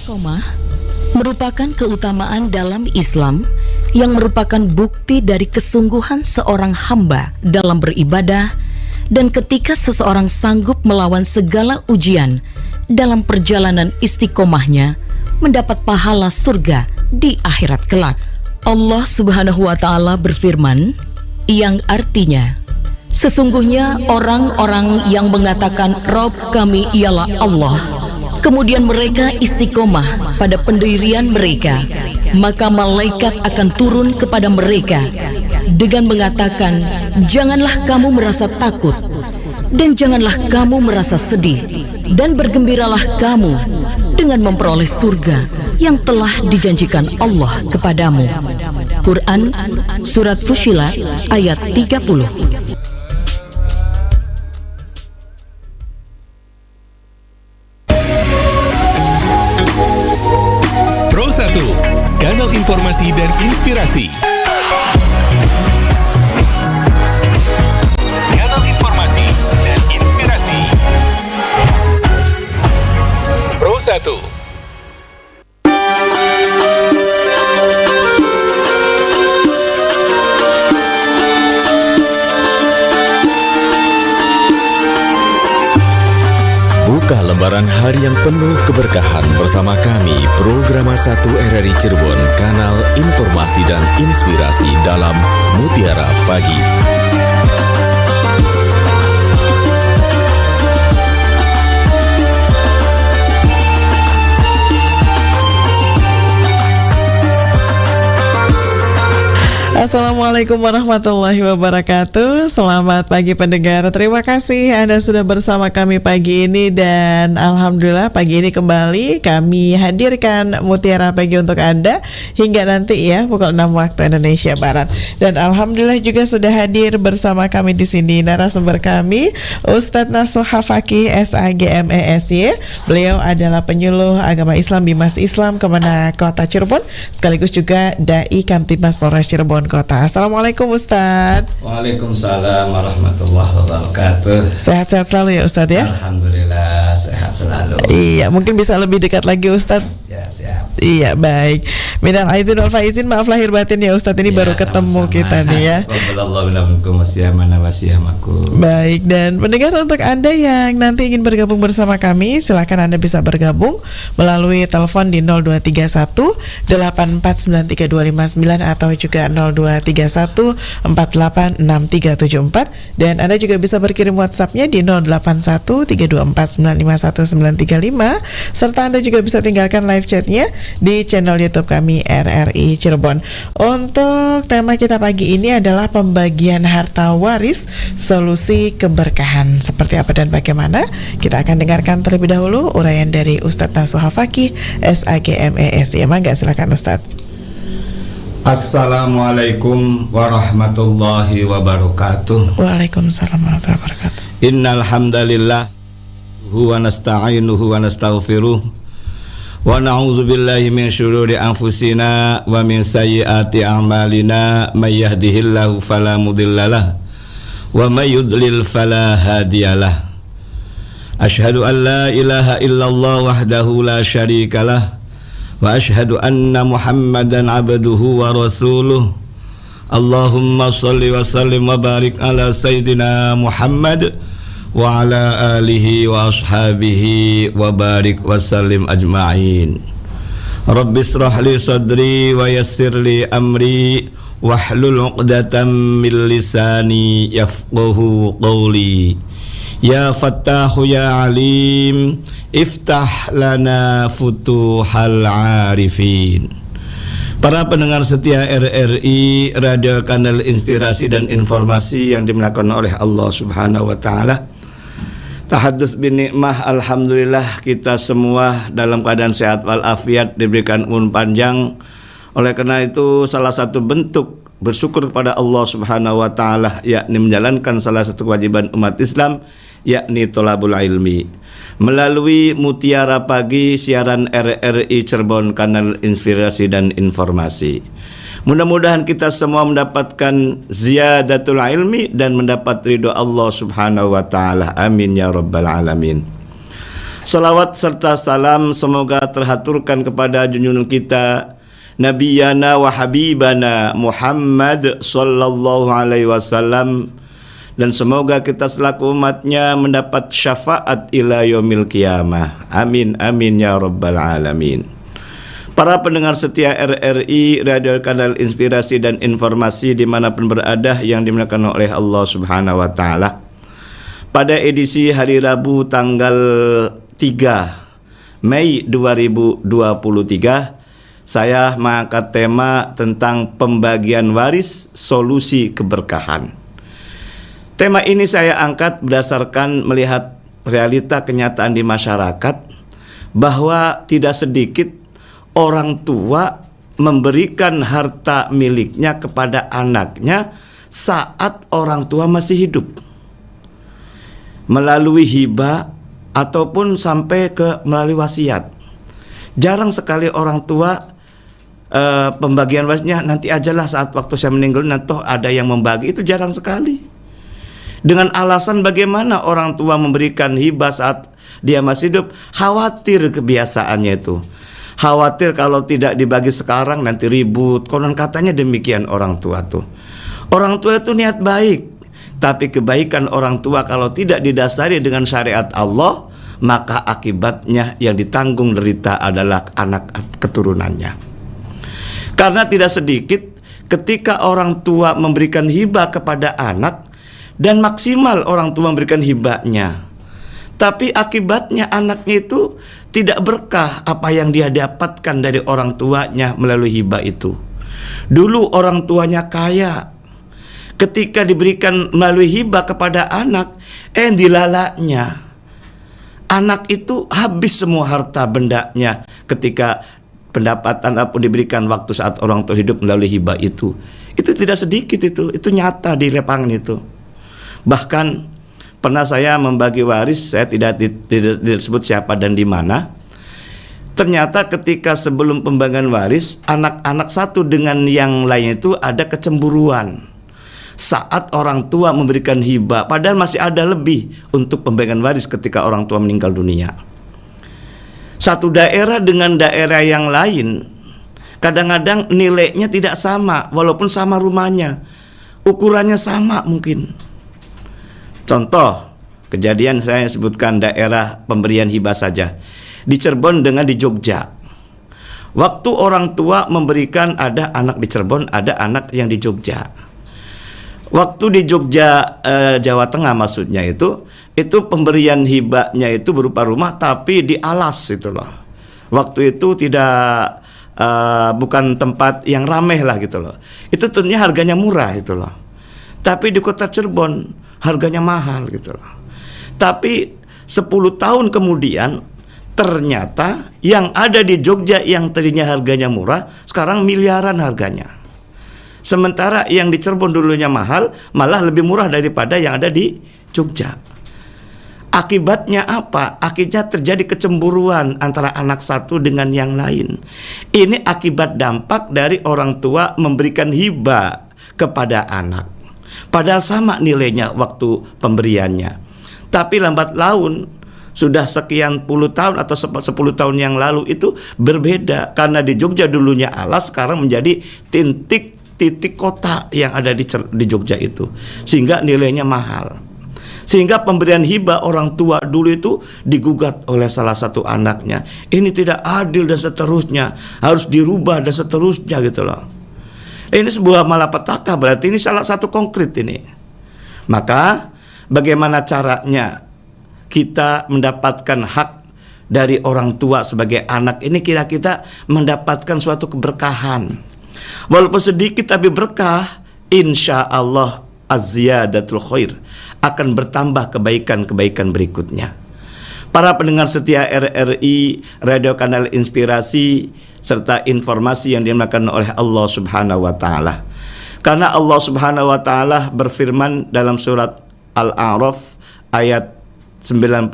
Istiqomah merupakan keutamaan dalam Islam yang merupakan bukti dari kesungguhan seorang hamba dalam beribadah, dan ketika seseorang sanggup melawan segala ujian dalam perjalanan istiqomahnya, mendapat pahala surga di akhirat kelak. Allah Subhanahu wa Ta'ala berfirman, yang artinya, sesungguhnya orang-orang yang mengatakan Rabb kami ialah Allah, kemudian mereka istiqomah pada pendirian mereka, maka malaikat akan turun kepada mereka dengan mengatakan, janganlah kamu merasa takut dan janganlah kamu merasa sedih, dan bergembiralah kamu dengan memperoleh surga yang telah dijanjikan Allah kepadamu. Quran Surat Fussilat ayat 30. Kanal informasi dan inspirasi. Kanal informasi dan inspirasi. Pro 1. Buka lembaran hari yang penuh keberkahan bersama kami, Programa 1 RRI Cirebon, Kanal Informasi dan Inspirasi dalam Mutiara Pagi. Assalamualaikum warahmatullahi wabarakatuh. Selamat pagi pendengar. Terima kasih Anda sudah bersama kami pagi ini, dan alhamdulillah pagi ini kembali kami hadirkan Mutiara Pagi untuk Anda hingga nanti ya pukul 6 waktu Indonesia Barat. Dan alhamdulillah juga sudah hadir bersama kami di sini narasumber kami, Ustadz Nasuha Fakih SAGMESY. Beliau adalah penyuluh agama Islam Bimas Islam Kemenak Kota Cirebon, sekaligus juga Dai Kamtibmas Polres Cirebon Kota. Assalamualaikum Ustadz. Waalaikumsalam warahmatullahi wabarakatuh. Sehat-sehat selalu ya Ustadz ya. Alhamdulillah sehat selalu. Iya, mungkin bisa lebih dekat lagi Ustadz. Ya, siap. Iya, baik. Minal aidin wal faizin, maaf lahir batin ya Ustadz, ini Ya, baru ketemu sama-sama. kita nih ya. Baik, dan pendengar, untuk Anda yang nanti ingin bergabung bersama kami, silakan Anda bisa bergabung melalui telepon di 0231 8493 atau juga 0231 486374, dan Anda juga bisa berkirim WhatsApp-nya di 081 324 951935, serta Anda juga bisa tinggalkan live chat-nya di channel YouTube kami RRI Cirebon. Untuk tema kita pagi ini adalah pembagian harta waris, solusi keberkahan. Seperti apa dan bagaimana? Kita akan dengarkan terlebih dahulu uraian dari Ustadz Nasuha Fakih SAGMESY. Mangga, silakan Ustadz. Assalamualaikum warahmatullahi wabarakatuh. Waalaikumsalam warahmatullahi wabarakatuh. Innal hamdalillah wa nasta'inuhu wa nastaghfiruh wa na'udzu billahi min syururi anfusina wa min sayyiati a'malina, may yahdihillahu fala mudhillalah wa may yudlil fala hadiyalah. Asyhadu an la ilaha illallah wahdahu la syarikalah wa asyhadu anna Muhammadan abduhu wa rasuluh. Allahumma shalli wa sallim wa barik ala sayyidina Muhammad wa ala alihi wa ashabihi wa barik wa sallim ajma'in. Rabbi israh li sadri wa yassir li amri wahlul 'uqdatam min lisani yafqahu qawli. Ya Fattahu ya Alim, iftah lana futuhal arifin. Para pendengar setia RRI, Radio Kanal Inspirasi dan Informasi yang dimuliakan oleh Allah Subhanahu wa Ta'ala, tahadduts bin nikmah, alhamdulillah kita semua dalam keadaan sehat walafiat, diberikan umur panjang. Oleh karena itu, salah satu bentuk bersyukur kepada Allah Subhanahu wa Ta'ala yakni menjalankan salah satu kewajiban umat Islam, yakni thalabul ilmi. Melalui Mutiara Pagi siaran RRI Cirebon, Kanal Inspirasi dan Informasi, mudah-mudahan kita semua mendapatkan ziyadatul ilmi dan mendapat ridho Allah Subhanahu wa Ta'ala. Amin ya rabbal alamin. Salawat serta salam semoga terhaturkan kepada junjungan kita Nabiyana wa Habibana Muhammad sallallahu alaihi wasallam, dan semoga kita selaku umatnya mendapat syafaat ila yaumil qiyamah. Amin amin ya rabbal alamin. Para pendengar setia RRI Radio Kanal Inspirasi dan Informasi dimanapun berada yang dimuliakan oleh Allah Subhanahu wa Ta'ala, pada edisi hari Rabu tanggal 3 Mei 2023, saya mengangkat tema tentang pembagian waris solusi keberkahan. Tema ini saya angkat berdasarkan melihat realita kenyataan di masyarakat bahwa tidak sedikit orang tua memberikan harta miliknya kepada anaknya saat orang tua masih hidup, melalui hibah ataupun sampai ke melalui wasiat. Jarang sekali orang tua pembagian warisnya nanti ajalah saat waktu saya meninggal, nanti ada yang membagi. Itu jarang sekali. Dengan alasan bagaimana orang tua memberikan hibah saat dia masih hidup, khawatir kebiasaannya itu. Khawatir kalau tidak dibagi sekarang nanti ribut. Konon katanya demikian orang tua tuh. Orang tua itu niat baik, tapi kebaikan orang tua kalau tidak didasari dengan syariat Allah, maka akibatnya yang ditanggung derita adalah anak keturunannya. Karena tidak sedikit ketika orang tua memberikan hibah kepada anak dan maksimal orang tua memberikan hibahnya, tapi akibatnya anaknya itu tidak berkah apa yang dia dapatkan dari orang tuanya melalui hibah itu. Dulu orang tuanya kaya, ketika diberikan melalui hibah kepada anak, dilalaknya anak itu habis semua harta bendanya ketika pendapatan apapun diberikan waktu saat orang tua hidup melalui hibah itu. Itu tidak sedikit, itu nyata di lapangan itu. Bahkan pernah saya membagi waris, saya tidak disebut siapa dan di mana. Ternyata ketika sebelum pembagian waris, anak-anak satu dengan yang lain itu ada kecemburuan saat orang tua memberikan hibah, padahal masih ada lebih untuk pembagian waris ketika orang tua meninggal dunia. Satu daerah dengan daerah yang lain kadang-kadang nilainya tidak sama, walaupun sama rumahnya, ukurannya sama mungkin. Contoh kejadian saya sebutkan daerah pemberian hibah saja, di Cirebon dengan di Jogja. Waktu orang tua memberikan, ada anak di Cirebon, ada anak yang di Jogja. Waktu di Jogja, Jawa Tengah maksudnya itu pemberian hibahnya itu berupa rumah tapi di alas itu loh. Waktu itu tidak bukan tempat yang ramai lah gitu loh. Itu tentunya harganya murah itu loh. Tapi di kota Cirebon harganya mahal gitu loh. Tapi 10 tahun kemudian ternyata yang ada di Jogja yang tadinya harganya murah sekarang miliaran harganya. Sementara yang di Cirebon dulunya mahal, malah lebih murah daripada yang ada di Jogja. Akibatnya apa? Akibatnya terjadi kecemburuan antara anak satu dengan yang lain. Ini akibat dampak dari orang tua memberikan hibah kepada anak, padahal sama nilainya waktu pemberiannya. Tapi lambat laun, sudah sekian puluh tahun atau 10 tahun yang lalu itu berbeda. Karena di Jogja dulunya alas, sekarang menjadi titik kota yang ada di Jogja itu, sehingga nilainya mahal. Sehingga pemberian hibah orang tua dulu itu digugat oleh salah satu anaknya. Ini tidak adil dan seterusnya, harus dirubah dan seterusnya gitu loh. Ini sebuah malapetaka, berarti ini salah satu konkret ini. Maka bagaimana caranya kita mendapatkan hak dari orang tua sebagai anak ini, kira-kira mendapatkan suatu keberkahan. Walaupun sedikit tapi berkah, insya Allah az-ziyadatul khair, akan bertambah kebaikan-kebaikan berikutnya. Para pendengar setia RRI Radio Kanal Inspirasi serta informasi yang dimuliakan oleh Allah Subhanahu wa taala. Karena Allah Subhanahu wa taala berfirman dalam surat Al-A'raf ayat 96,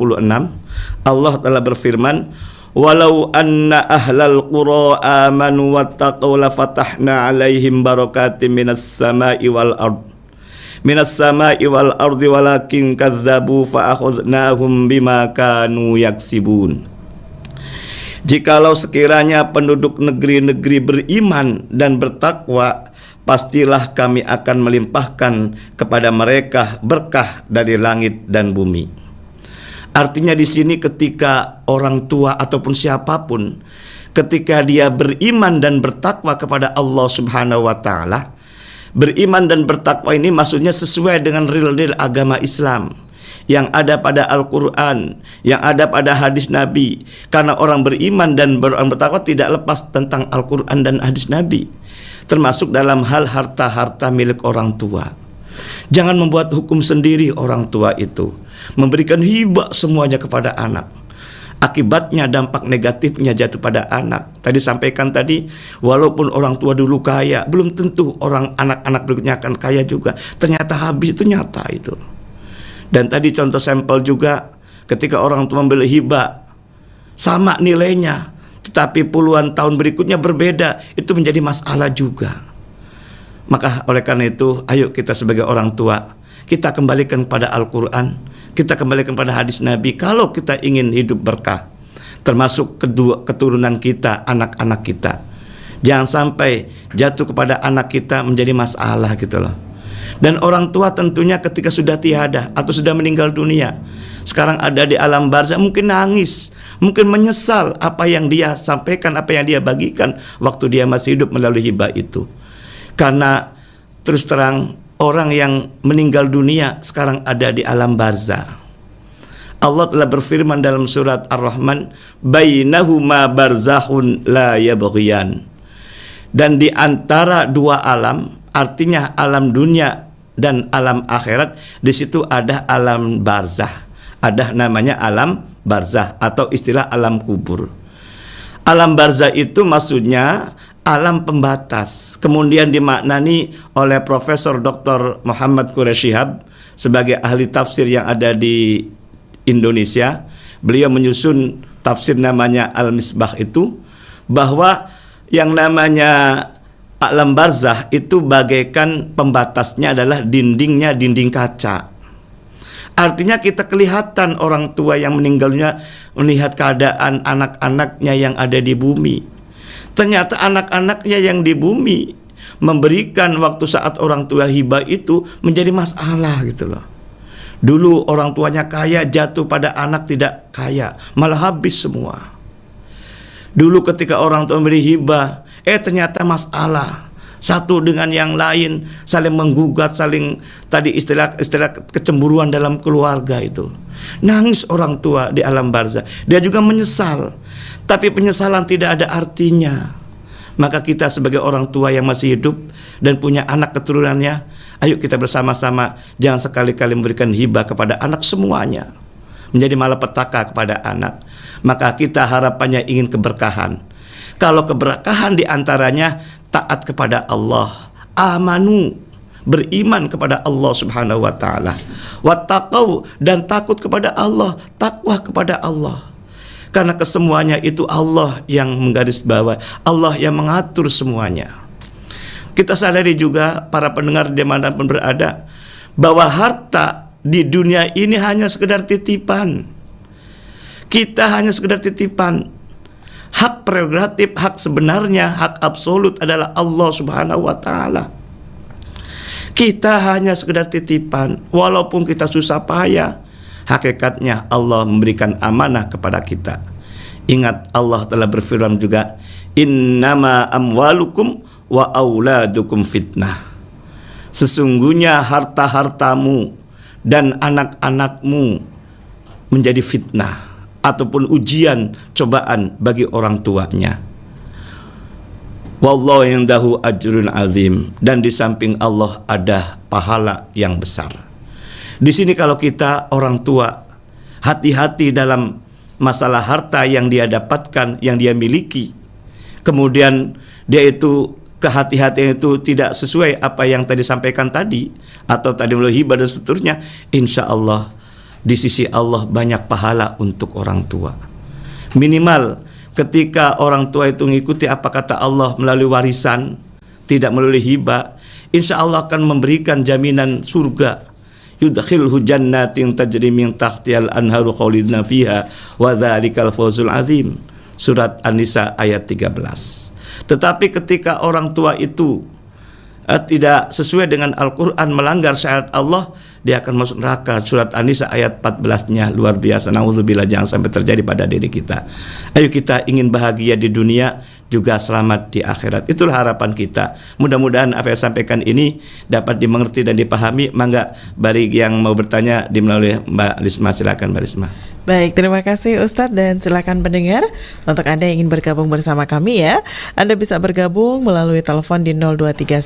Allah telah berfirman, "Walau anna ahlal qura amanu wattaqaw la fatahna 'alaihim barakatim minas sama'i wal ard." minas sama'i wal ardi walakin kadzabu fa akhadnahum bima kanu yaksibun. Jikalau sekiranya penduduk negeri-negeri beriman dan bertakwa, pastilah kami akan melimpahkan kepada mereka berkah dari langit dan bumi. Artinya di sini ketika orang tua ataupun siapapun, ketika dia beriman dan bertakwa kepada Allah Subhanahu wa taala, beriman dan bertakwa ini maksudnya sesuai dengan real agama Islam yang ada pada Al-Quran, yang ada pada hadis Nabi. Karena orang beriman dan bertakwa tidak lepas tentang Al-Quran dan hadis Nabi, termasuk dalam hal harta-harta milik orang tua. Jangan membuat hukum sendiri orang tua itu, memberikan hibah semuanya kepada anak. Akibatnya dampak negatifnya jatuh pada anak. Tadi sampaikan tadi, walaupun orang tua dulu kaya, belum tentu orang anak-anak berikutnya akan kaya juga. Ternyata habis, itu nyata itu. Dan tadi contoh sampel juga, ketika orang tua membeli hibah sama nilainya, tetapi puluhan tahun berikutnya berbeda, itu menjadi masalah juga. Maka oleh karena itu, ayo kita sebagai orang tua, kita kembalikan pada Al-Quran, kita kembalikan pada hadis Nabi. Kalau kita ingin hidup berkah, termasuk kedua keturunan kita, anak-anak kita, jangan sampai jatuh kepada anak kita menjadi masalah gitu loh. Dan orang tua tentunya ketika sudah tiada atau sudah meninggal dunia, sekarang ada di alam barzah, mungkin nangis, mungkin menyesal apa yang dia sampaikan, apa yang dia bagikan waktu dia masih hidup melalui hibah itu. Karena terus terang, orang yang meninggal dunia sekarang ada di alam barzah. Allah telah berfirman dalam surat Ar-Rahman, bainahuma barzakhun la yabghiyan. Dan di antara dua alam, artinya alam dunia dan alam akhirat, di situ ada alam barzah. Ada namanya alam barzah atau istilah alam kubur. Alam barzah itu maksudnya alam pembatas. Kemudian dimaknani oleh Profesor Dr. Muhammad Quraisy Shihab sebagai ahli tafsir yang ada di Indonesia. Beliau menyusun tafsir namanya Al-Misbah itu, bahwa yang namanya alam barzah itu bagaikan pembatasnya adalah dindingnya dinding kaca. Artinya kita kelihatan orang tua yang meninggalnya, melihat keadaan anak-anaknya yang ada di bumi. Ternyata anak-anaknya yang di bumi memberikan waktu saat orang tua hibah itu menjadi masalah gitu loh. Dulu orang tuanya kaya, jatuh pada anak tidak kaya, malah habis semua. Dulu ketika orang tua memberi hibah, ternyata masalah. Satu dengan yang lain saling menggugat, saling tadi istilah kecemburuan dalam keluarga itu. Nangis orang tua di alam barzah. Dia juga menyesal, tapi penyesalan tidak ada artinya. Maka kita sebagai orang tua yang masih hidup dan punya anak keturunannya, ayo kita bersama-sama jangan sekali-kali memberikan hibah kepada anak semuanya, menjadi malapetaka kepada anak. Maka kita harapannya ingin keberkahan. Kalau keberkahan diantaranya taat kepada Allah, amanu, beriman kepada Allah Subhanahu wa taala, wattaqau, dan takut kepada Allah, takwa kepada Allah. Karena kesemuanya itu Allah yang menggarisbawahi, Allah yang mengatur semuanya. Kita sadari juga para pendengar dimanapun berada, bahwa harta di dunia ini hanya sekedar titipan. Kita hanya sekedar titipan. Hak prerogatif, hak sebenarnya, hak absolut adalah Allah Subhanahu wa taala. Kita hanya sekedar titipan, walaupun kita susah payah, hakikatnya Allah memberikan amanah kepada kita. Ingat, Allah telah berfirman juga, innama amwalukum wa auladukum fitnah. Sesungguhnya harta-hartamu dan anak-anakmu menjadi fitnah ataupun ujian, cobaan bagi orang tuanya. Wallahu indahu ajrun azim, dan di samping Allah ada pahala yang besar. Di sini kalau kita orang tua hati-hati dalam masalah harta yang dia dapatkan, yang dia miliki. Kemudian dia itu kehati-hatian itu tidak sesuai apa yang tadi sampaikan tadi, atau tadi melalui hibah dan seterusnya, insya Allah di sisi Allah banyak pahala untuk orang tua. Minimal ketika orang tua itu mengikuti apa kata Allah melalui warisan, tidak melalui hibah, insya Allah akan memberikan jaminan surga. Yudkhilhu jannatin tajri min tahtihal anharu khalidina fiha wa dzalikal fawzul azim. Surat An-Nisa ayat 13. Tetapi ketika orang tua itu tidak sesuai dengan Al-Quran, melanggar syariat Allah, dia akan masuk neraka. Surat An-Nisa ayat 14-nya luar biasa. Nauzubillah, jangan sampai terjadi pada diri kita. Ayo kita ingin bahagia di dunia, juga selamat di akhirat. Itulah harapan kita. Mudah-mudahan apa yang saya sampaikan ini dapat dimengerti dan dipahami. Mangga bagi yang mau bertanya melalui Mbak Risma, silakan Mbak Risma. Baik, terima kasih Ustadz, dan silakan pendengar untuk Anda yang ingin bergabung bersama kami ya. Anda bisa bergabung melalui telepon di 0231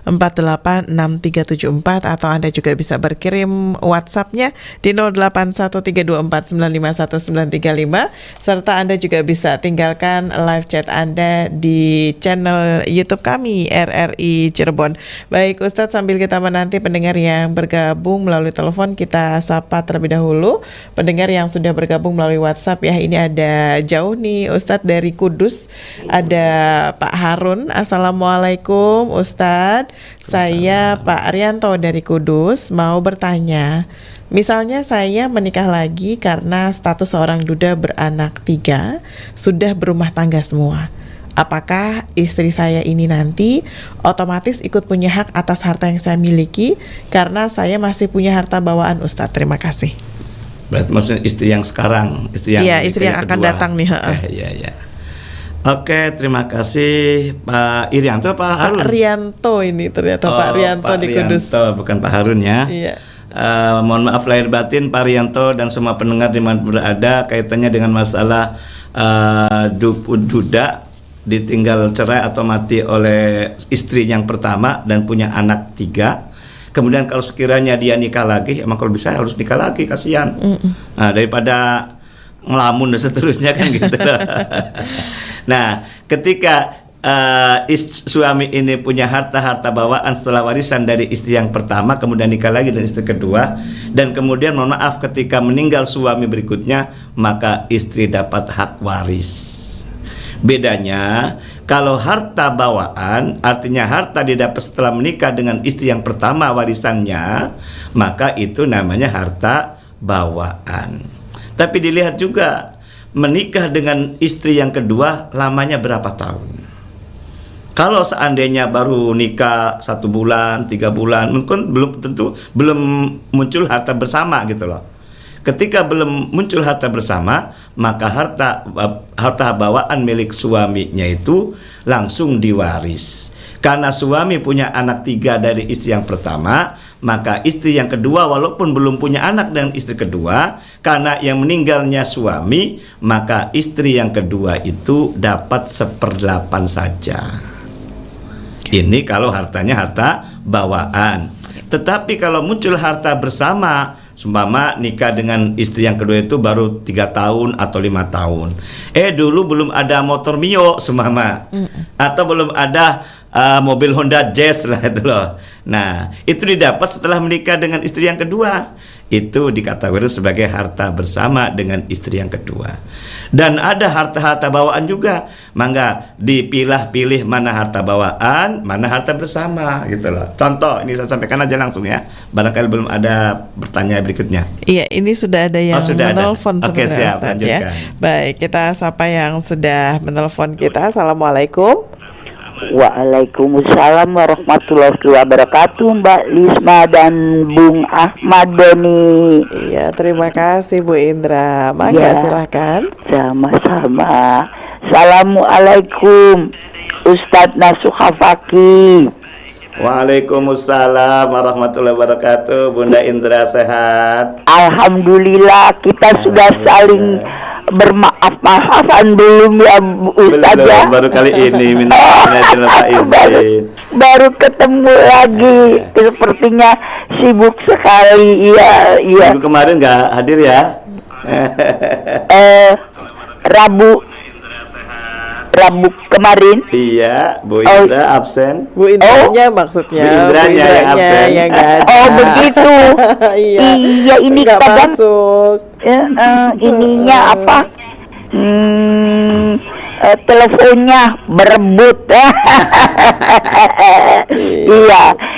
486374 atau Anda juga bisa berkirim WhatsApp-nya di 081324951935 serta Anda juga bisa tinggalkan live chat Anda di channel YouTube kami RRI Cirebon. Baik Ustadz, sambil kita menanti pendengar yang bergabung melalui telepon, kita sapa terlebih dahulu pendengar yang sudah bergabung melalui WhatsApp ya. Ini ada jauh nih Ustadz dari Kudus, ada Pak Harun. Assalamualaikum Ustadz, saya Pak Arianto dari Kudus, mau bertanya, misalnya saya menikah lagi karena status seorang duda beranak 3, sudah berumah tangga semua, apakah istri saya ini nanti otomatis ikut punya hak atas harta yang saya miliki karena saya masih punya harta bawaan Ustadz? Terima kasih. Berarti maksudnya istri yang sekarang, istri yang akan datang nih. Iya. Oke, terima kasih Pak Irianto, Pak Harun. Pak Rianto ini ternyata Pak Rianto di Kudus. Bukan Pak Harun ya. Iya. Mohon maaf lahir batin Pak Rianto dan semua pendengar dimana berada, kaitannya dengan masalah duda ditinggal cerai atau mati oleh istri yang pertama dan punya anak 3. Kemudian kalau sekiranya dia nikah lagi, emang kalau bisa harus nikah lagi, kasihan. Nah, daripada ngelamun dan seterusnya kan gitu. Nah, ketika suami ini punya harta bawaan setelah warisan dari istri yang pertama, kemudian nikah lagi dengan istri kedua, dan kemudian mohon maaf ketika meninggal suami berikutnya, maka istri dapat hak waris. Bedanya kalau harta bawaan, artinya harta didapat setelah menikah dengan istri yang pertama warisannya, maka itu namanya harta bawaan. Tapi dilihat juga menikah dengan istri yang kedua lamanya berapa tahun. Kalau seandainya baru nikah 1 bulan, 3 bulan, mungkin belum muncul harta bersama gitu loh. Ketika belum muncul harta bersama, maka harta bawaan milik suaminya itu langsung diwaris. Karena suami punya anak 3 dari istri yang pertama, maka istri yang kedua walaupun belum punya anak dengan istri kedua, karena yang meninggalnya suami, maka istri yang kedua itu dapat 1/8 saja. Ini kalau hartanya harta bawaan. Tetapi kalau muncul harta bersama, seumpama nikah dengan istri yang kedua itu baru 3 tahun atau 5 tahun. Dulu belum ada motor Mio seumpama, atau belum ada mobil Honda Jazz lah itu loh. Nah, itu didapat setelah menikah dengan istri yang kedua. Itu dikategorikan sebagai harta bersama dengan istri yang kedua. Dan ada harta-harta bawaan juga. Mangga dipilah-pilih mana harta bawaan, mana harta bersama gitu loh. Contoh, ini saya sampaikan aja langsung ya. Barangkali belum ada pertanyaan berikutnya. Iya, ini sudah ada yang menelpon Oke, siap, Ustaz, lanjutkan. ya. Baik, kita sapa yang sudah menelpon kita. Assalamualaikum. Waalaikumsalam warahmatullahi wabarakatuh, Mbak Lisma dan Bung Ahmad Doni. Iya, terima kasih Bu Indra. Mangga silakan. Sama-sama. Assalamualaikum Ustadz Nasuha Fakih. Waalaikumsalam warahmatullahi wabarakatuh. Bunda Indra sehat? Alhamdulillah, kita sudah saling bermaaf-maafan belum ya Bu Ustadz ya? Baru kali ini minta izin. Baru ketemu lagi, sepertinya sibuk sekali. Iya. Minggu kemarin nggak hadir ya? Rabu kemarin. Iya, Bu Indra absen. Bu Indranya maksudnya. Bu Indranya yang absen. yang nggak ada. Oh begitu. Iya, ini nggak kadang masuk. ininya apa? teleponnya berebut.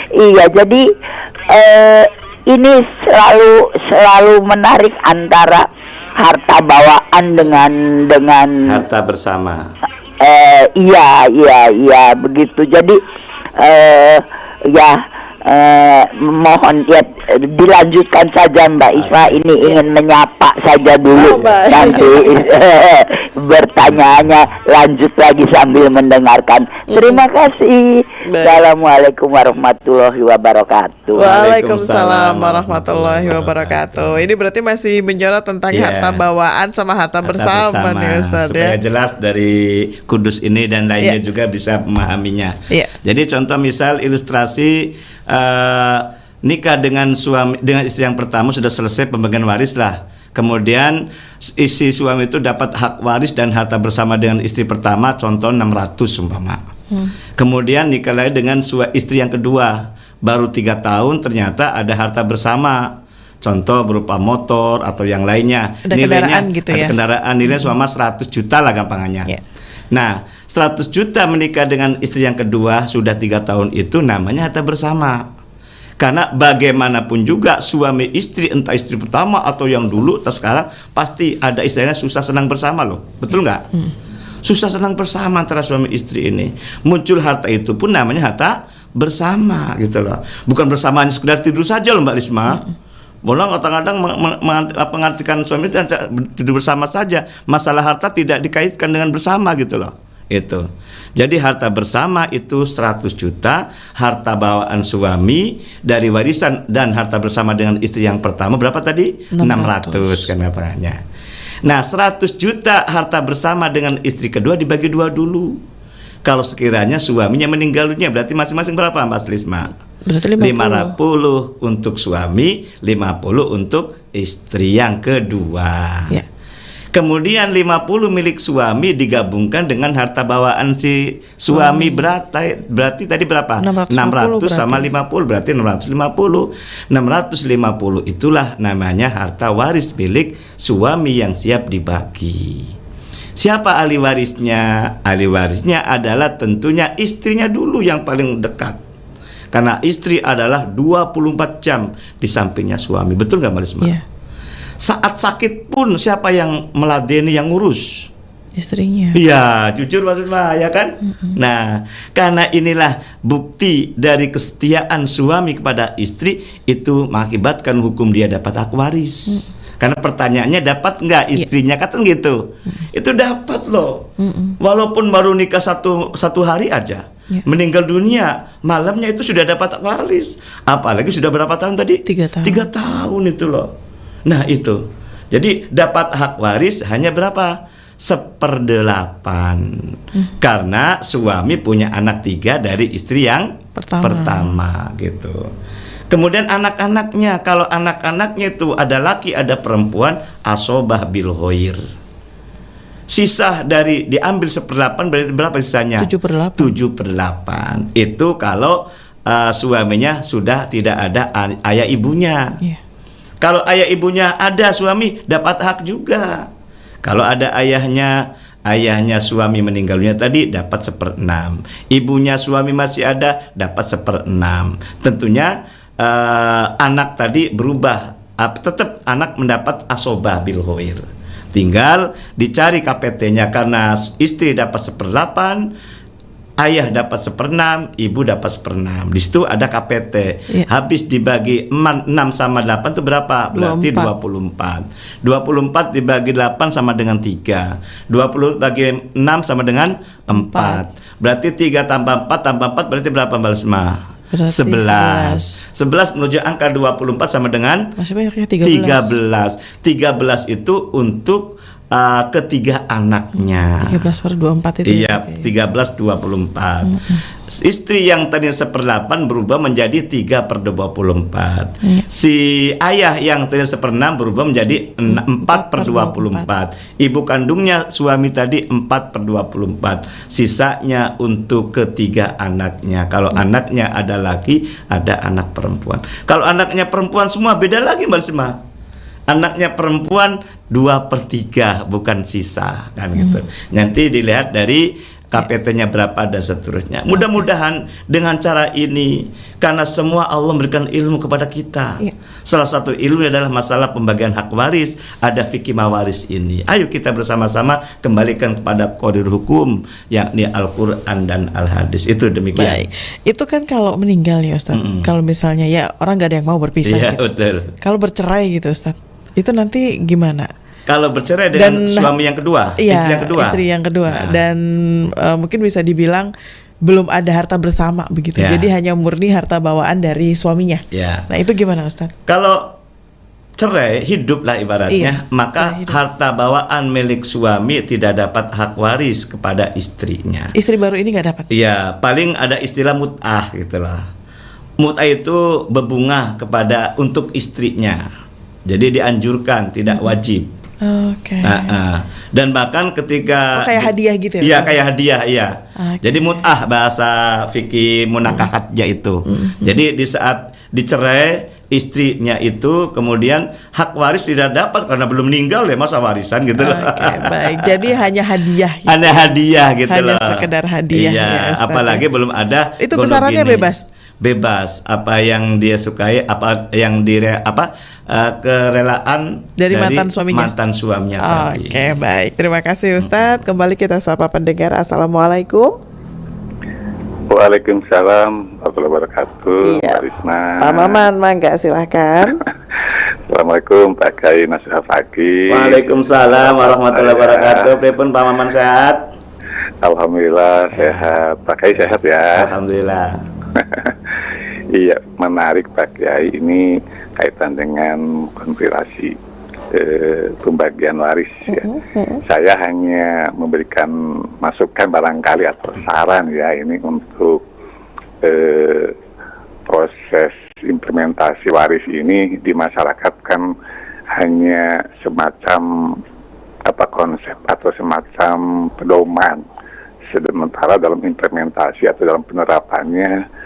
Iya, jadi ini selalu menarik antara harta bawaan dengan harta bersama. Iya begitu. Jadi mohon ya dilanjutkan saja Mbak Isma. Ini ingin menyapa saja dulu, nanti bertanyaannya lanjut lagi sambil mendengarkan. Terima kasih. Assalamualaikum warahmatullahi wabarakatuh. Waalaikumsalam warahmatullahi wabarakatuh. Ini berarti masih menyorot tentang harta bawaan sama harta bersama nih Ustaz, supaya jelas dari kudus ini dan lainnya juga bisa memahaminya. Jadi contoh misal ilustrasi nikah dengan istri yang pertama sudah selesai pembagian waris lah. Kemudian istri suami itu dapat hak waris dan harta bersama dengan istri pertama, contoh 600 umpama. Kemudian nikah lagi dengan istri yang kedua, baru 3 tahun ternyata ada harta bersama, contoh berupa motor atau yang lainnya. Ada kendaraan gitu ya. Ada kendaraan nilainya selama 100 juta lah gampangannya. Nah, 100 juta menikah dengan istri yang kedua sudah 3 tahun itu namanya harta bersama. Karena bagaimanapun juga suami istri, entah istri pertama atau yang dulu atau sekarang, pasti ada istilahnya susah senang bersama loh. Betul nggak? Susah senang bersama antara suami istri ini. Muncul harta itu pun namanya harta bersama gitu loh. Bukan bersamaan sekedar tidur saja loh Mbak Risma. Bolang kadang-kadang mengartikan suami itu tidur bersama saja. Masalah harta tidak dikaitkan dengan bersama gitu loh. Itu. Jadi harta bersama itu 100 juta, harta bawaan suami dari warisan dan harta bersama dengan istri yang pertama berapa tadi? 600 kan apanya. Nah, 100 juta harta bersama dengan istri kedua dibagi 2 dulu. Kalau sekiranya suaminya meninggal dunia berarti masing-masing berapa Mbak Lisma? Berarti 50 untuk suami, 50 untuk istri yang kedua. Kemudian 50 milik suami digabungkan dengan harta bawaan si suami. Berarti tadi berapa? 600 sama 50 berarti 650. 650 itulah namanya harta waris milik suami yang siap dibagi. Siapa ahli warisnya? Ahli warisnya adalah tentunya istrinya dulu yang paling dekat. Karena istri adalah 24 jam di sampingnya suami. Betul nggak Mbak Lisma? Saat sakit pun siapa yang meladeni, yang ngurus? Istrinya. Iya, jujur maksudnya ya kan? Nah, karena inilah bukti dari kesetiaan suami kepada istri itu mengakibatkan hukum dia dapat hak waris. Karena pertanyaannya dapat nggak istrinya, kata gitu. Itu dapat loh. Walaupun baru nikah satu hari aja. Meninggal dunia malamnya itu sudah dapat hak waris. Apalagi sudah berapa tahun tadi? 3 tahun. 3 tahun itu loh. Nah itu, jadi dapat hak waris hanya berapa? 1/8. Karena suami punya anak 3 dari istri yang pertama gitu. Kemudian anak-anaknya, kalau anak-anaknya itu ada laki ada perempuan, asobah bil khair. Sisa dari diambil 1/8 berarti berapa sisanya? 7/8. Itu kalau suaminya sudah tidak ada ayah ibunya. Kalau ayah ibunya ada, suami dapat hak juga. Kalau ada ayahnya suami meninggal dunia tadi dapat 1/6. Ibunya suami masih ada dapat 1/6. Tentunya anak tadi berubah, tetap anak mendapat asobah bil khair. Tinggal dicari KPT-nya karena istri dapat 1/8. Ayah dapat 1/6, ibu dapat 1/6. Di situ ada KPT. Habis dibagi 6 sama 8 itu berapa? Berarti 24. 24 dibagi 8 sama dengan 3. 20 bagi 6 sama dengan 4. Berarti 3 tambah 4 tambah 4 berarti berapa Mbak Lesma? 11 menuju angka 24 sama dengan masih banyak ya 13. 13 itu untuk ketiga anaknya. 13/24 itu. Iya, 13/24. Istri yang tadinya 1/8 berubah menjadi 3/24. Si ayah yang tadinya 1/6 berubah menjadi 4/24. Ibu kandungnya suami tadi 4/24. Sisanya untuk ketiga anaknya. Kalau anaknya ada laki, ada anak perempuan. Kalau anaknya perempuan semua beda lagi Mbak Sima. anaknya perempuan 2/3 bukan sisa kan gitu. Nanti dilihat dari KPT-nya berapa dan seterusnya. Mudah-mudahan dengan cara ini, karena semua Allah memberikan ilmu kepada kita. Salah satu ilmu adalah masalah pembagian hak waris, ada fikih mawaris ini. Ayo kita bersama-sama kembalikan kepada koridor hukum, yakni Al-Quran dan Al-Hadis. Itu demikian. Baik. Itu kan kalau meninggal ya Ustaz. Kalau misalnya ya orang nggak ada yang mau berpisah Iya, gitu. betul. Kalau bercerai gitu Ustaz, itu nanti gimana? Kalau bercerai dengan suami yang kedua, iya, istri yang kedua. Nah. Dan mungkin bisa dibilang belum ada harta bersama begitu. Ya. Jadi hanya murni harta bawaan dari suaminya. Ya. Nah, itu gimana Ustaz? Kalau cerai, hidup lah ibaratnya, maka harta bawaan milik suami tidak dapat hak waris kepada istrinya. Istri baru ini nggak dapat? Iya, paling ada istilah mut'ah gitulah. Mut'ah itu bebungah untuk istrinya. Jadi dianjurkan, tidak wajib. Oke. Dan bahkan ketika kayak hadiah gitu ya? Iya, kayak hadiah, iya. Okay. Jadi mut'ah bahasa fikih munakahatnya itu. Jadi di saat dicerai istrinya itu kemudian hak waris tidak dapat karena belum meninggal ya, masa warisan gitu loh. Oke, baik. Jadi hanya hadiah. Gitu. Hanya hadiah gitu hanya loh. Hanya sekedar hadiah. Iya, ya, apalagi belum ada. Itu besarannya bebas. Bebas, apa yang dia sukai, apa yang kerelaan dari mantan suaminya tadi. Oke, baik. Terima kasih Ustadz. Kembali kita sapa pendengar. Assalamualaikum. Waalaikumsalam warahmatullahi wabarakatuh. Iya. Pak Risma. Pak Maman, mangga silahkan. Assalamualaikum Pak Kiai Nasihat Fakih. Waalaikumsalam warahmatullahi wabarakatuh. Pripun Pak Maman sehat? Alhamdulillah sehat. Pak Kiai sehat ya. Alhamdulillah. Iya, menarik Pak Kiai, ini kaitan dengan konspirasi pembagian waris ya. Saya hanya memberikan masukan barangkali atau saran ya, ini untuk proses implementasi waris ini di masyarakat kan hanya semacam konsep atau semacam pedoman, sementara dalam implementasi atau dalam penerapannya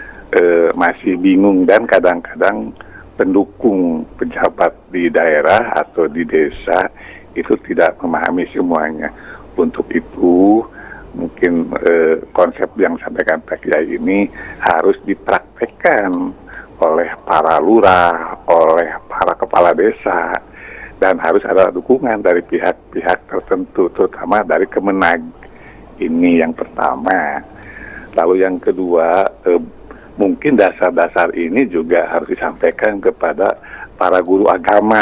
masih bingung, dan kadang-kadang pendukung pejabat di daerah atau di desa itu tidak memahami semuanya. Untuk itu mungkin konsep yang sampaikan Pak Kiai ini harus dipraktekkan oleh para lurah, oleh para kepala desa, dan harus ada dukungan dari pihak-pihak tertentu, terutama dari Kemenag. Ini yang pertama. Lalu yang kedua, mungkin dasar-dasar ini juga harus disampaikan kepada para guru agama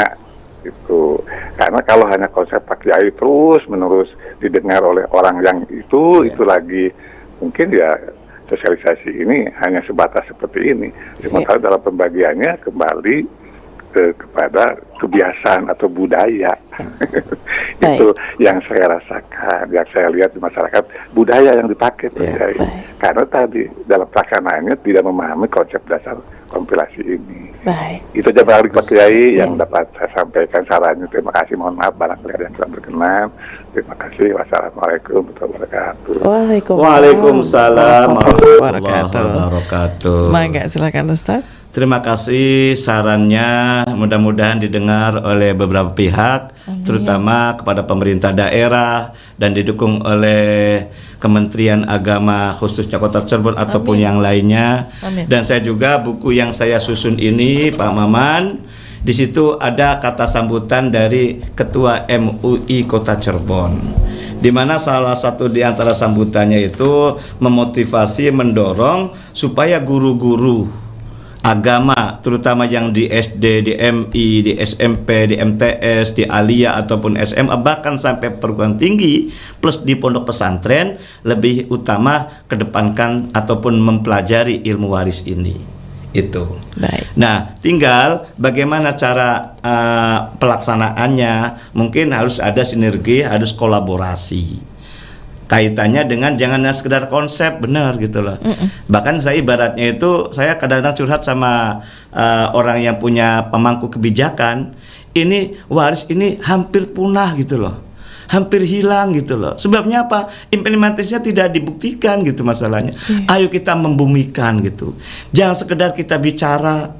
gitu. Karena kalau hanya konsep Pak Kiai terus menerus didengar oleh orang yang itu lagi, mungkin ya sosialisasi ini hanya sebatas seperti ini. Sementara dalam pembagiannya kembali kepada kebiasaan atau budaya. Itu yang saya rasakan, yang saya lihat di masyarakat, budaya yang dipakai Pak Kiai. Karena tadi dalam pelaksanaannya tidak memahami konsep dasar kompilasi ini. Itu aja barangkali Pak Kiai yang dapat saya sampaikan sarannya. Terima kasih, mohon maaf barangkali ada yang tidak berkenan. Terima kasih. Wassalamualaikum warahmatullahi wabarakatuh. Waalaikumsalam warahmatullahi wabarakatuh. Mangga silakan Ustaz. Terima kasih sarannya, mudah-mudahan didengar oleh beberapa pihak, terutama kepada pemerintah daerah dan didukung oleh Kementerian Agama khususnya Kota Cirebon ataupun yang lainnya. Dan saya juga buku yang saya susun ini Pak Maman, di situ ada kata sambutan dari Ketua MUI Kota Cirebon, di mana salah satu di antara sambutannya itu memotivasi, mendorong supaya guru-guru agama, terutama yang di SD, di MI, di SMP, di MTS, di Alia ataupun SMA, bahkan sampai perguruan tinggi plus di pondok pesantren, lebih utama kedepankan ataupun mempelajari ilmu waris ini. Itu. Nah, tinggal bagaimana cara pelaksanaannya. Mungkin harus ada sinergi, harus kolaborasi. Kaitannya dengan jangan sekedar konsep, benar gitu loh. Bahkan saya ibaratnya itu, saya kadang-kadang curhat sama orang yang punya pemangku kebijakan, ini waris ini hampir punah gitu loh, hampir hilang gitu loh. Sebabnya apa? Implementasinya tidak dibuktikan gitu masalahnya. Ayo kita membumikan gitu. Jangan sekedar kita bicara,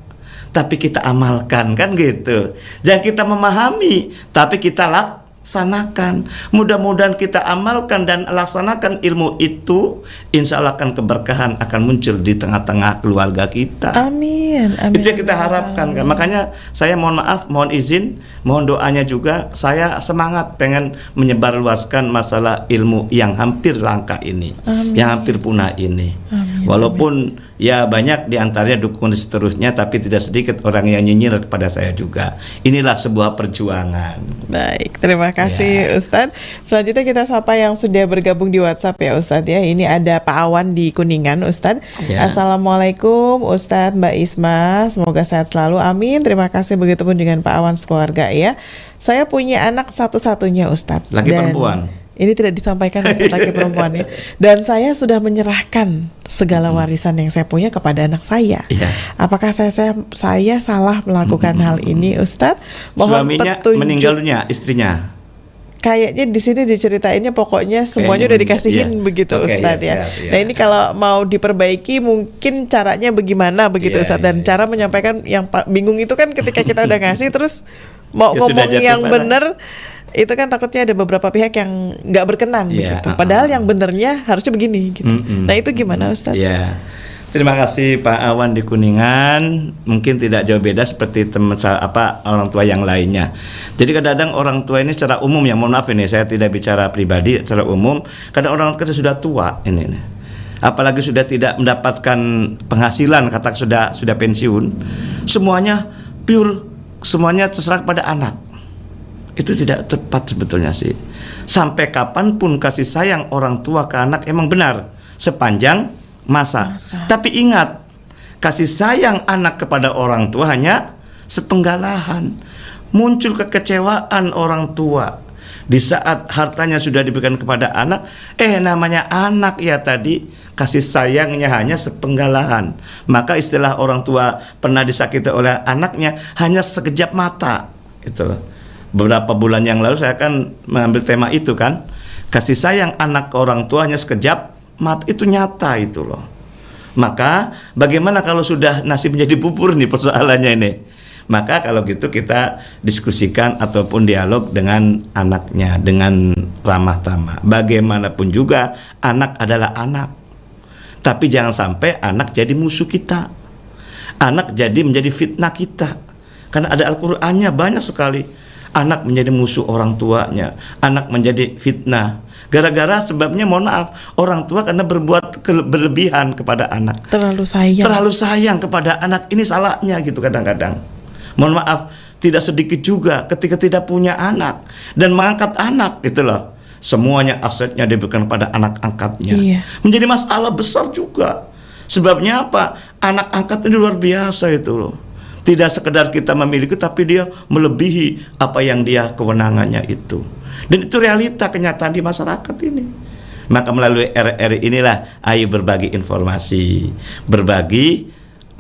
tapi kita amalkan, kan gitu. Jangan kita memahami tapi kita laksanakan. Mudah-mudahan kita amalkan dan laksanakan ilmu itu, insya Allah akan keberkahan akan muncul di tengah-tengah keluarga kita. Amin. Itu yang kita harapkan kan. Makanya saya mohon maaf, mohon izin, mohon doanya juga. Saya semangat pengen menyebarluaskan masalah ilmu yang hampir langka ini, yang hampir punah ini. Walaupun ya banyak diantaranya dukungan seterusnya, tapi tidak sedikit orang yang nyinyir kepada saya juga. Inilah sebuah perjuangan. Baik, terima kasih Ustadz. Selanjutnya kita sapa yang sudah bergabung di WhatsApp ya Ustadz ya. Ini ada Pak Awan di Kuningan Ustadz. Assalamualaikum Ustadz, Mbak Isma, semoga sehat selalu, amin. Terima kasih, begitupun dengan Pak Awan sekeluarga ya. Saya punya anak satu-satunya Ustadz. Laki perempuan? Ini tidak disampaikan Ustadz, laki perempuan ya. Dan saya sudah menyerahkan segala warisan yang saya punya kepada anak saya. Apakah saya salah melakukan hal ini Ustadz? Mohon suaminya petunjuk. Meninggal dunia, istrinya? Kayaknya di sini diceritainnya pokoknya semuanya udah dikasihin begitu Ustadz ya. Nah ini kalau mau diperbaiki mungkin caranya bagaimana begitu Ustadz. Dan cara menyampaikan yang bingung itu kan ketika kita udah ngasih terus mau ngomong yang benar, itu kan takutnya ada beberapa pihak yang nggak berkenan begitu. Padahal yang benernya harusnya begini gitu. Nah itu gimana Ustadz? Terima kasih Pak Awan di Kuningan. Mungkin tidak jauh beda seperti orang tua yang lainnya. Jadi kadang-kadang orang tua ini secara umum, ya mohon maaf ini saya tidak bicara pribadi, secara umum kadang orang tua sudah tua ini. Apalagi sudah tidak mendapatkan penghasilan, kata sudah pensiun, semuanya pure, semuanya terserah pada anak. Itu tidak tepat sebetulnya sih. Sampai kapanpun kasih sayang orang tua ke anak emang benar sepanjang masa. Tapi ingat, kasih sayang anak kepada orang tua hanya sepenggalahan. Muncul kekecewaan orang tua di saat hartanya sudah diberikan kepada anak, namanya anak ya tadi, kasih sayangnya hanya sepenggalahan. Maka istilah orang tua pernah disakiti oleh anaknya hanya sekejap mata. Itu beberapa bulan yang lalu saya akan mengambil tema itu kan. Kasih sayang anak ke orang tua hanya sekejap mata, itu nyata itu loh. Maka bagaimana kalau sudah nasib menjadi bubur nih persoalannya ini? Maka kalau gitu kita diskusikan ataupun dialog dengan anaknya dengan ramah tamah. Bagaimanapun juga anak adalah anak. Tapi jangan sampai anak jadi musuh kita. Anak jadi menjadi fitnah kita. Karena ada Al-Qur'annya banyak sekali. Anak menjadi musuh orang tuanya, anak menjadi fitnah. Gara-gara sebabnya mohon maaf, orang tua karena berbuat berlebihan kepada anak. Terlalu sayang kepada anak, ini salahnya gitu kadang-kadang. Mohon maaf, tidak sedikit juga ketika tidak punya anak dan mengangkat anak gitu loh. Semuanya asetnya diberikan pada anak angkatnya. Menjadi masalah besar juga. Sebabnya apa? Anak angkat ini luar biasa itu loh. Tidak sekedar kita memiliki, tapi dia melebihi apa yang dia kewenangannya itu. Dan itu realita kenyataan di masyarakat ini. Maka melalui RRI inilah ayo berbagi informasi, berbagi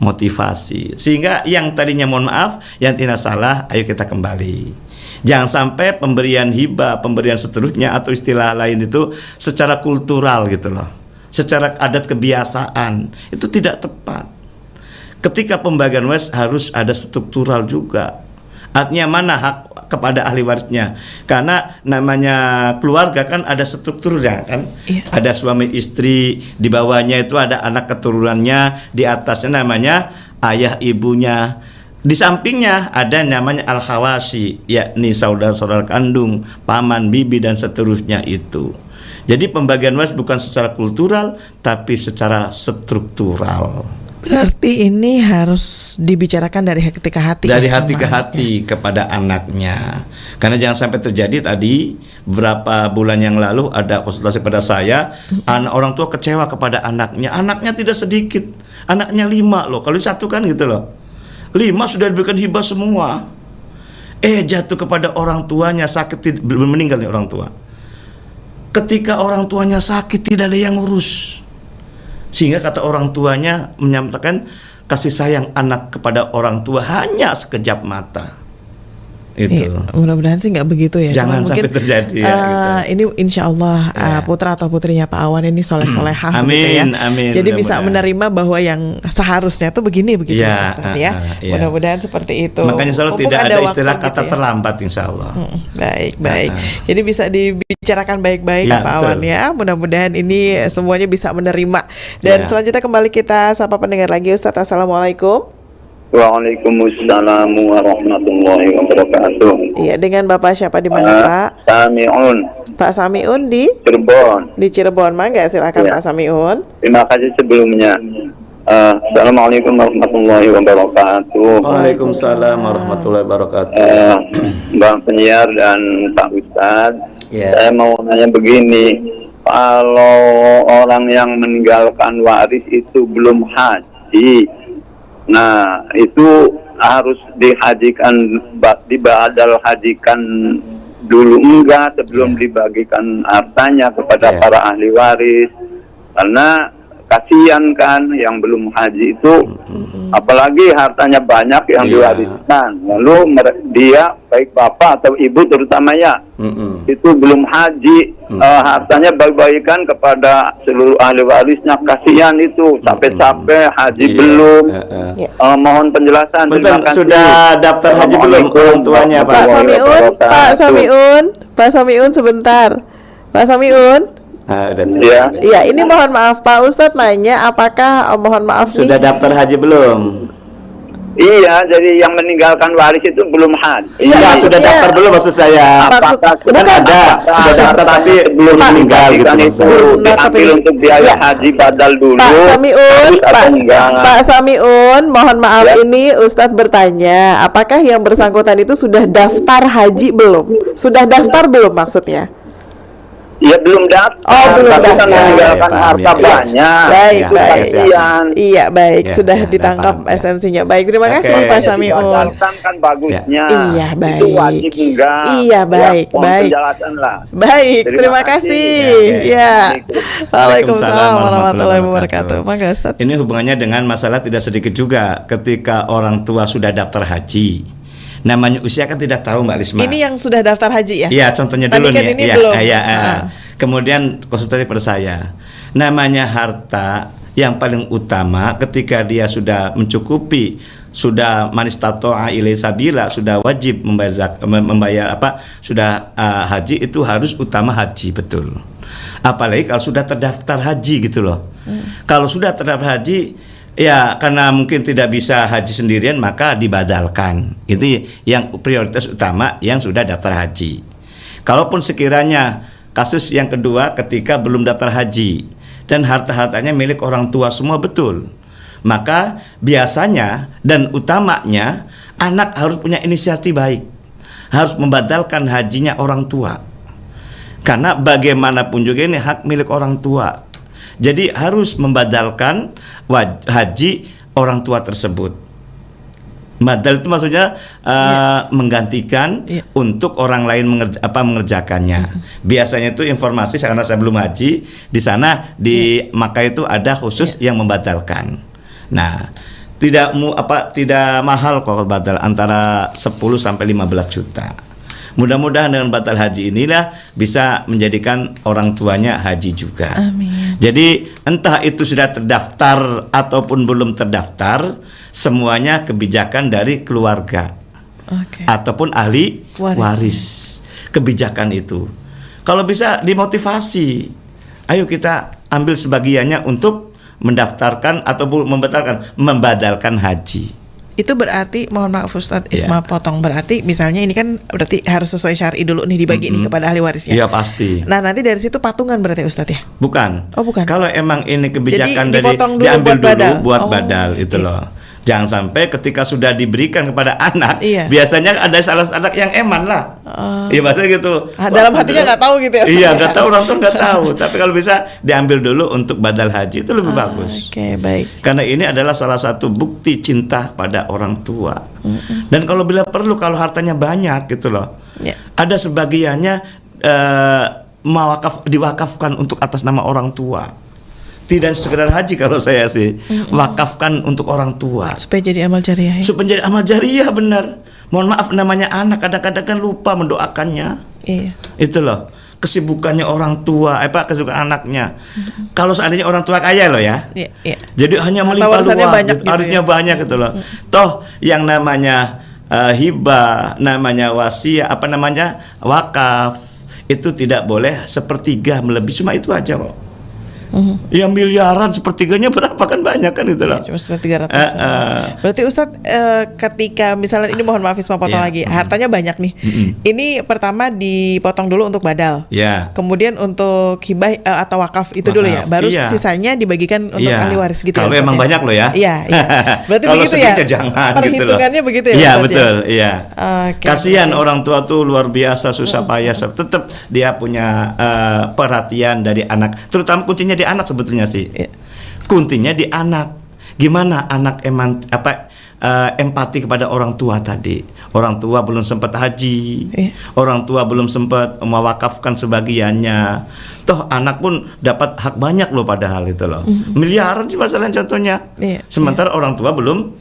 motivasi. Sehingga yang tadinya mohon maaf, yang tidak salah, ayo kita kembali. Jangan sampai pemberian hibah, pemberian seterusnya atau istilah lain itu secara kultural gitu loh. Secara adat kebiasaan, itu tidak tepat. Ketika pembagian waris harus ada struktural juga. Artinya mana hak kepada ahli warisnya? Karena namanya keluarga kan ada strukturnya kan. Ada suami istri, di bawahnya itu ada anak keturunannya, di atasnya namanya ayah ibunya. Di sampingnya ada namanya al-khawasi, yakni saudara-saudara kandung, paman, bibi dan seterusnya itu. Jadi pembagian waris bukan secara kultural tapi secara struktural. Berarti ini harus dibicarakan dari hati ke hati. Dari hati ke hati kepada anaknya. Karena jangan sampai terjadi tadi beberapa bulan yang lalu ada konsultasi pada saya, orang tua kecewa kepada anaknya. Anaknya tidak sedikit, anaknya 5 loh. Kalau satu kan gitu loh, 5 sudah diberikan hibah semua. Jatuh kepada orang tuanya sakit, belum meninggal nih orang tua. Ketika orang tuanya sakit tidak ada yang urus. Sehingga kata orang tuanya menyampaikan kasih sayang anak kepada orang tua hanya sekejap mata. Itu. Mudah-mudahan sih nggak begitu ya. Jangan sampai mungkin, terjadi ya, gitu. Ini insya Allah putra atau putrinya Pak Awan ini soleh-solehah Amin, gitu ya. amin, Jadi bisa mudah-mudahan. menerima bahwa yang seharusnya tuh begini begitu Ya, Ustaz ya. ya. Mudah-mudahan seperti itu. Makanya selalu Mumpung tidak ada waktu istilah gitu kata ya. terlambat, insya Allah. Baik. Jadi bisa dibicarakan baik-baik Ya, Pak betul. Awan ya. Mudah-mudahan ini semuanya bisa menerima. Dan Ya. selanjutnya kembali kita sapa pendengar lagi Ustaz. Assalamualaikum. Waalaikumsalam warahmatullahi wabarakatuh. Iya, dengan Bapak siapa di mana Pak? Samiun Pak Samiun di Cirebon. Cirebon. Mangga silakan Ya. Pak Samiun. Terima kasih sebelumnya. Assalamualaikum warahmatullahi wabarakatuh. Waalaikumsalam warahmatullahi wabarakatuh. Bang penyiar dan Pak Ustadz, Ya. saya mau nanya begini. Kalau orang yang meninggalkan waris itu belum haji, nah itu harus dihajikan, dibadal hajikan dulu enggak sebelum dibagikan hartanya kepada para ahli waris, karena kasihan kan yang belum haji itu, apalagi hartanya banyak yang diwariskan, lalu dia baik bapak atau ibu terutama ya itu belum haji, hartanya baik-baikan kepada seluruh ahli warisnya, kasihan itu capek-capek haji belum. Mohon penjelasan. Betul, Terima kasih. sudah daftar haji belum orang tuanya Pak? Pak Samiun sebentar. Pak Samiun. Iya, ini mohon maaf Pak Ustadz nanya apakah mohon maaf Sudah nih. daftar haji belum? Iya, jadi yang meninggalkan waris itu belum haji. Iya, Enggak, sudah maksudnya- daftar belum maksud saya? Apakah Kan ada, sudah daftar tapi belum meninggal gitu itu maksud saya. diambil untuk biaya Ya. haji badal dulu? Pak Samiun, Harus atau enggak? Pak Samiun, mohon maaf Ya. ini Ustadz bertanya, apakah yang bersangkutan itu sudah daftar haji belum? Sudah daftar belum maksudnya? Ya belum daftar. Oh, belum tapi kan daftar. meninggalkan Ya, harta ya. banyak. Baik, Itu baik. kasihan. Iya, baik, Ya, sudah ya, ditangkap paham, ya. esensinya. Baik, terima Oke. kasih Pak Jadi Samiun. batalkan kan bagusnya. Iya, Itu baik. wajib enggak? Iya, baik, mohon baik. penjelasan lah. Baik, Terima terima kasih. kasih. Ya. Waalaikumsalam Waalaikumsalam warahmatullahi wabarakatuh. Mangga Ustaz. Ini hubungannya dengan masalah tidak sedikit juga ketika orang tua sudah daftar haji. Namanya usia kan tidak tahu Mbak Lisma. Ini yang sudah daftar haji ya? Iya, contohnya Tadi dulu kan nih. ini Iya, belum. iya, Ah. Kemudian konsultasi pada saya. Namanya harta yang paling utama ketika dia sudah mencukupi, sudah manistato'a ilai sabila, sudah wajib membayar sudah haji, itu harus utama haji, betul. Apalagi kalau sudah terdaftar haji gitu loh. Kalau sudah terdaftar haji, ya karena mungkin tidak bisa haji sendirian maka dibadalkan. Itu yang prioritas utama yang sudah daftar haji. Kalaupun sekiranya kasus yang kedua ketika belum daftar haji dan harta-hartanya milik orang tua semua, betul, maka biasanya dan utamanya anak harus punya inisiatif baik, harus membadalkan hajinya orang tua, karena bagaimanapun juga ini hak milik orang tua. Jadi harus membadalkan haji orang tua tersebut. Badal itu maksudnya menggantikan untuk orang lain mengerjakannya. Biasanya itu informasi, karena saya belum haji, di sana di Makkah itu ada khusus yang membadalkan. Nah, tidak mahal kalau badal, antara 10 sampai 15 juta. Mudah-mudahan dengan batal haji inilah bisa menjadikan orang tuanya haji juga. Amin. Jadi entah itu sudah terdaftar ataupun belum terdaftar, semuanya kebijakan dari keluarga ataupun ahli waris. Kebijakan itu kalau bisa dimotivasi, ayo kita ambil sebagiannya untuk mendaftarkan ataupun membadalkan haji. Itu berarti, mohon maaf Ustadz Isma potong, berarti misalnya ini kan berarti harus sesuai syar'i dulu nih dibagi nih kepada ahli warisnya. Iya pasti. Nah nanti dari situ patungan berarti Ustadz ya? Bukan. Oh bukan. Kalau emang ini kebijakan Jadi, dari dipotong dulu diambil buat dulu badal. buat badal itu loh. Jangan sampai ketika sudah diberikan kepada anak, Iya. biasanya ada salah anak yang eman lah. Iya bahasa gitu. Dalam hatinya nggak tahu gitu ya? Iya nggak tahu, orang tua nggak tahu. Tapi kalau bisa diambil dulu untuk badal haji itu lebih bagus. Oke, baik. Karena ini adalah salah satu bukti cinta pada orang tua. Dan kalau bila perlu, kalau hartanya banyak gitu loh, ada sebagiannya diwakafkan untuk atas nama orang tua. Tidak sekedar haji kalau saya sih, wakafkan untuk orang tua. Supaya jadi amal jariah ya? Supaya jadi amal jariah, benar. Mohon maaf, namanya anak kadang-kadang kan lupa mendoakannya. Iya. Itu loh. Kesibukannya orang tua, kesibukan anaknya. Kalau seandainya orang tua kaya loh ya. Iya. Jadi hanya melimpah luas, banyak gitu harusnya banyak gitu loh. Toh yang namanya hibah, namanya wasiat, wakaf, itu tidak boleh sepertiga melebihi, cuma itu aja kok. Ya miliaran sepertiganya berapa kan banyak kan itu loh. Cuma 300. Berarti Ustadz ketika misalnya ini mohon maaf Isma potong lagi, hartanya banyak nih. Ini pertama dipotong dulu untuk badal. Kemudian untuk hibah atau wakaf itu dulu ya. Baru sisanya dibagikan untuk ahli waris gitu. Kalau emang banyak loh ya. Iya. Berarti kalau begitu ya. Jangan, perhitungannya gitu begitu ya. Iya betul. Iya. Kasihan orang tua tuh luar biasa susah payah. Tetap dia punya perhatian dari anak. Terutama kuncinya di anak sebetulnya sih. Kuntinya di anak. Gimana anak empati kepada orang tua tadi. Orang tua belum sempat haji, orang tua belum sempat mewakafkan sebagiannya. Toh anak pun dapat hak banyak loh padahal itu loh. Miliaran sih masalahnya contohnya. Sementara orang tua belum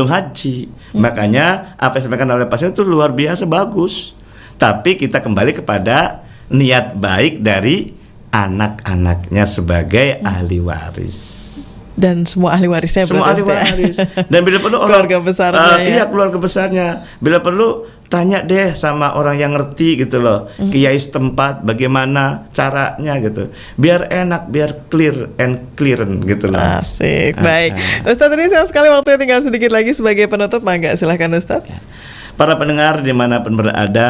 haji. Makanya apa yang disampaikan oleh pasien itu luar biasa bagus. Tapi kita kembali kepada niat baik dari anak-anaknya sebagai ahli waris. Dan semua ahli warisnya. Semua ahli waris. Dan bila perlu keluarga besarnya. Iya, keluarga besarnya. Bila perlu tanya deh sama orang yang ngerti gitu loh. Kiai setempat bagaimana caranya gitu. Biar enak, biar clear gitu loh. Asik. Baik. Ustadz, ini sayang sekali waktunya tinggal sedikit lagi sebagai penutup. Mangga silakan Ustadz. Para pendengar dimanapun berada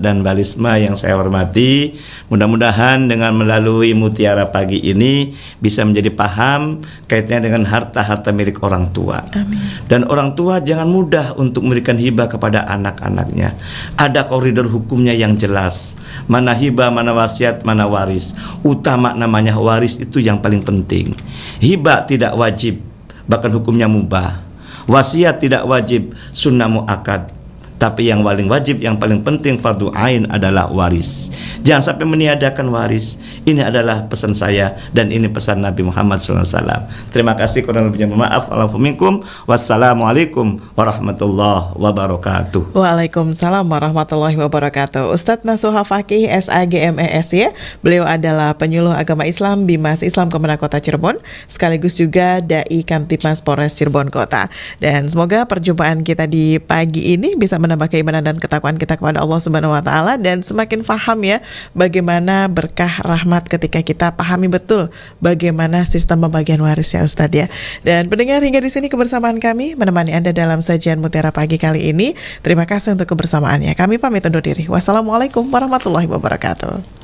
dan Mbak Lisma yang saya hormati, mudah-mudahan dengan melalui Mutiara Pagi ini bisa menjadi paham kaitannya dengan harta-harta milik orang tua. Amin. Dan orang tua jangan mudah untuk memberikan hibah kepada anak-anaknya. Ada koridor hukumnya yang jelas. Mana hibah, mana wasiat, mana waris. Utama namanya waris itu yang paling penting. Hibah tidak wajib, bahkan hukumnya mubah. Wasiat tidak wajib, sunnah muakkad. Tapi yang paling wajib, yang paling penting fardu ain adalah waris. Jangan sampai meniadakan waris. Ini adalah pesan saya dan ini pesan Nabi Muhammad SAW. Terima kasih, kurang lebihnya maaf. Wassalamualaikum warahmatullahi wabarakatuh. Waalaikumsalam warahmatullahi wabarakatuh. Ustadz Nasuha Fakih SAGMES ya. Beliau adalah penyuluh agama Islam Bimas Islam Kemenak Kota Cirebon, sekaligus juga Dai Kamtipmas Polres Cirebon Kota. Dan semoga perjumpaan kita di pagi ini bisa menambah keimanan dan ketakwaan kita kepada Allah Subhanahu wa taala dan semakin paham ya bagaimana berkah rahmat ketika kita pahami betul bagaimana sistem pembagian waris ya Ustadz ya. Dan pendengar, hingga di sini kebersamaan kami menemani Anda dalam sajian Mutiara Pagi kali ini. Terima kasih untuk kebersamaannya. Kami pamit undur diri. Wassalamualaikum warahmatullahi wabarakatuh.